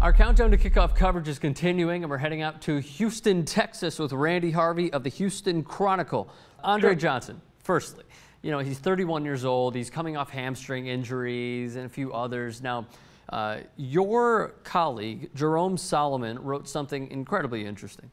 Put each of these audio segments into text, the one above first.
Our countdown to kickoff coverage is continuing, and we're heading out to Houston, Texas with Randy Harvey of the Houston Chronicle. Andre Johnson, firstly, you know, he's 31 years old. He's coming off hamstring injuries and a few others. Now, your colleague, Jerome Solomon, wrote something incredibly interesting.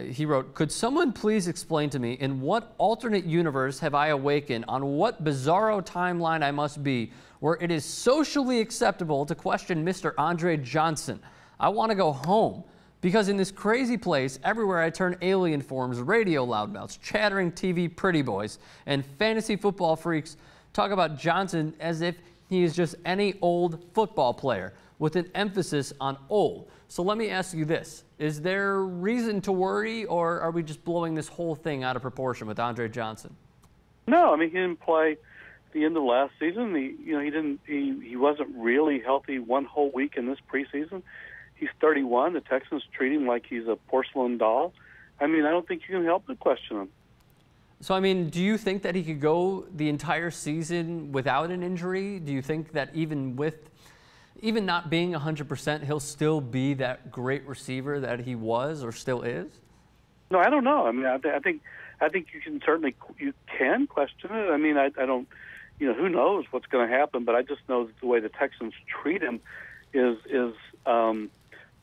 He wrote, "Could someone please explain to me in what alternate universe have I awakened, on what bizarro timeline I must be, where it is socially acceptable to question Mr. Andre Johnson? I want to go home, because in this crazy place, everywhere I turn, alien forms, radio loudmouths, chattering TV pretty boys, and fantasy football freaks talk about Johnson as if he is just any old football player, with an emphasis on old. So let me ask you this. Is there reason to worry, or are we just blowing this whole thing out of proportion with Andre Johnson?" No, I mean, he didn't play the end of last season. He wasn't really healthy one whole week in this preseason. He's 31. The Texans treat him like he's a porcelain doll. I mean, I don't think you can help but question him. So, I mean, do you think that he could go the entire season without an injury? Do you think that even not being 100%, he'll still be that great receiver that he was or still is? No, I don't know. I mean, I think you can certainly question it. I mean, I don't, who knows what's going to happen, but I just know that the way the Texans treat him is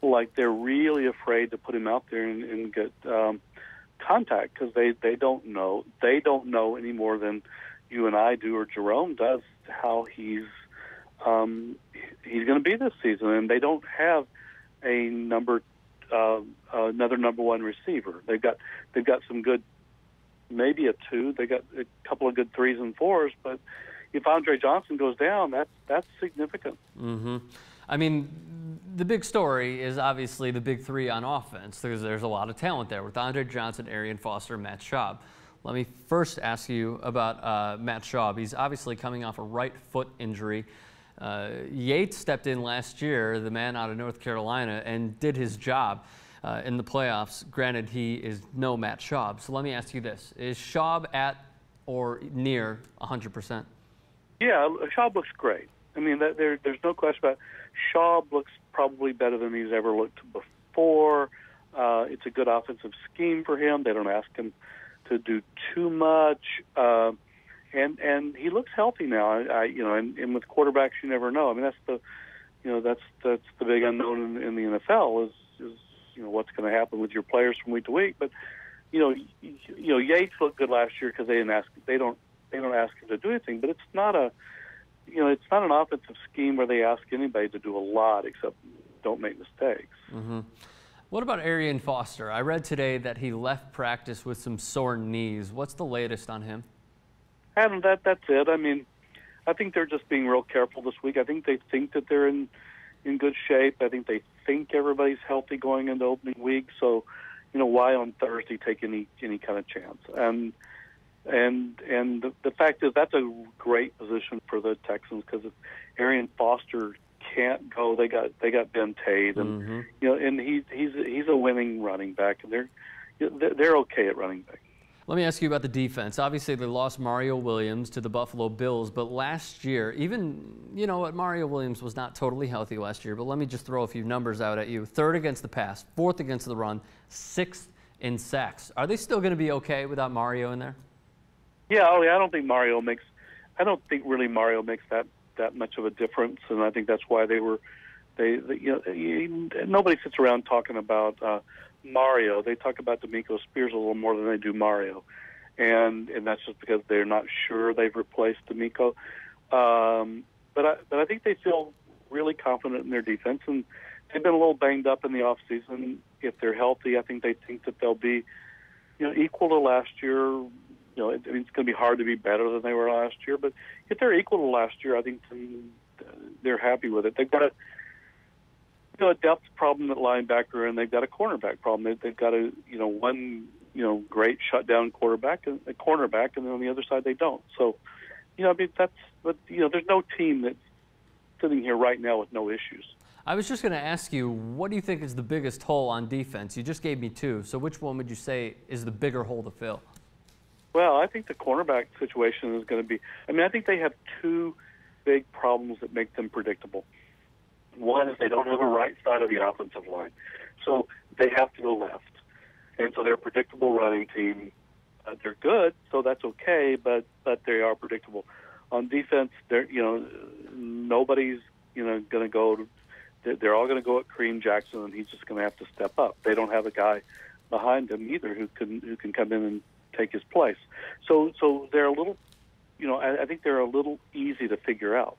like they're really afraid to put him out there and get contact, because they don't know any more than you and I do or Jerome does how he's going to be this season, and they don't have another number one receiver. They've got some good, maybe a two. They got a couple of good 3s and 4s, but if Andre Johnson goes down, that's significant. Mm-hmm. I mean, the big story is obviously the big three on offense, because there's a lot of talent there with Andre Johnson, Arian Foster, and Matt Schaub. Let me first ask you about Matt Schaub. He's obviously coming off a right foot injury. Yates stepped in last year, the man out of North Carolina, and did his job in the playoffs. Granted, he is no Matt Schaub. So let me ask you this. Is Schaub at or near 100%? Yeah, Schaub looks great. I mean, there's no question about it. Schaub looks probably better than he's ever looked before. It's a good offensive scheme for him. They don't ask him to do too much. And he looks healthy now. And with quarterbacks, you never know. I mean, that's the big unknown in the NFL is what's going to happen with your players from week to week. But Yates looked good last year because they don't ask him to do anything. But it's not an offensive scheme where they ask anybody to do a lot except don't make mistakes. Mm-hmm. What about Arian Foster? I read today that he left practice with some sore knees. What's the latest on him? Adam, that's it. I mean, I think they're just being real careful this week. I think they think that they're in good shape. I think they think everybody's healthy going into opening week. So, why on Thursday take any kind of chance? And the fact is that's a great position for the Texans, because if Arian Foster can't go, they got Ben Tate, and and he's a winning running back, and they're okay at running back. Let me ask you about the defense. Obviously, they lost Mario Williams to the Buffalo Bills, but last year, even, Mario Williams was not totally healthy last year, but let me just throw a few numbers out at you. 3rd against the pass, 4th against the run, 6th in sacks. Are they still going to be okay without Mario in there? Yeah, I don't think Mario makes that much of a difference, and I think that's why nobody sits around talking about Mario. They talk about D'Amico Spears a little more than they do Mario, and that's just because they're not sure they've replaced D'Amico. But I think they feel really confident in their defense, and they've been a little banged up in the off season. If they're healthy, I think they think that they'll be equal to last year. It's going to be hard to be better than they were last year, but if they're equal to last year, I think they're happy with it. They've got a depth problem at linebacker, and they've got a cornerback problem. They've got one great shutdown quarterback and a cornerback, and then on the other side they don't. So, there's no team that's sitting here right now with no issues. I was just going to ask you, what do you think is the biggest hole on defense? You just gave me 2, so which one would you say is the bigger hole to fill? Well, I think the cornerback situation is going to be – I think they have 2 big problems that make them predictable. One is they don't have a right side of the offensive line, so they have to go left, and so they're a predictable running team. They're good, so that's okay, but they are predictable. On defense, they're nobody's going to go. They're all going to go at Kareem Jackson, and he's just going to have to step up. They don't have a guy behind him either who can come in and take his place. So they're a little, I think they're a little easy to figure out.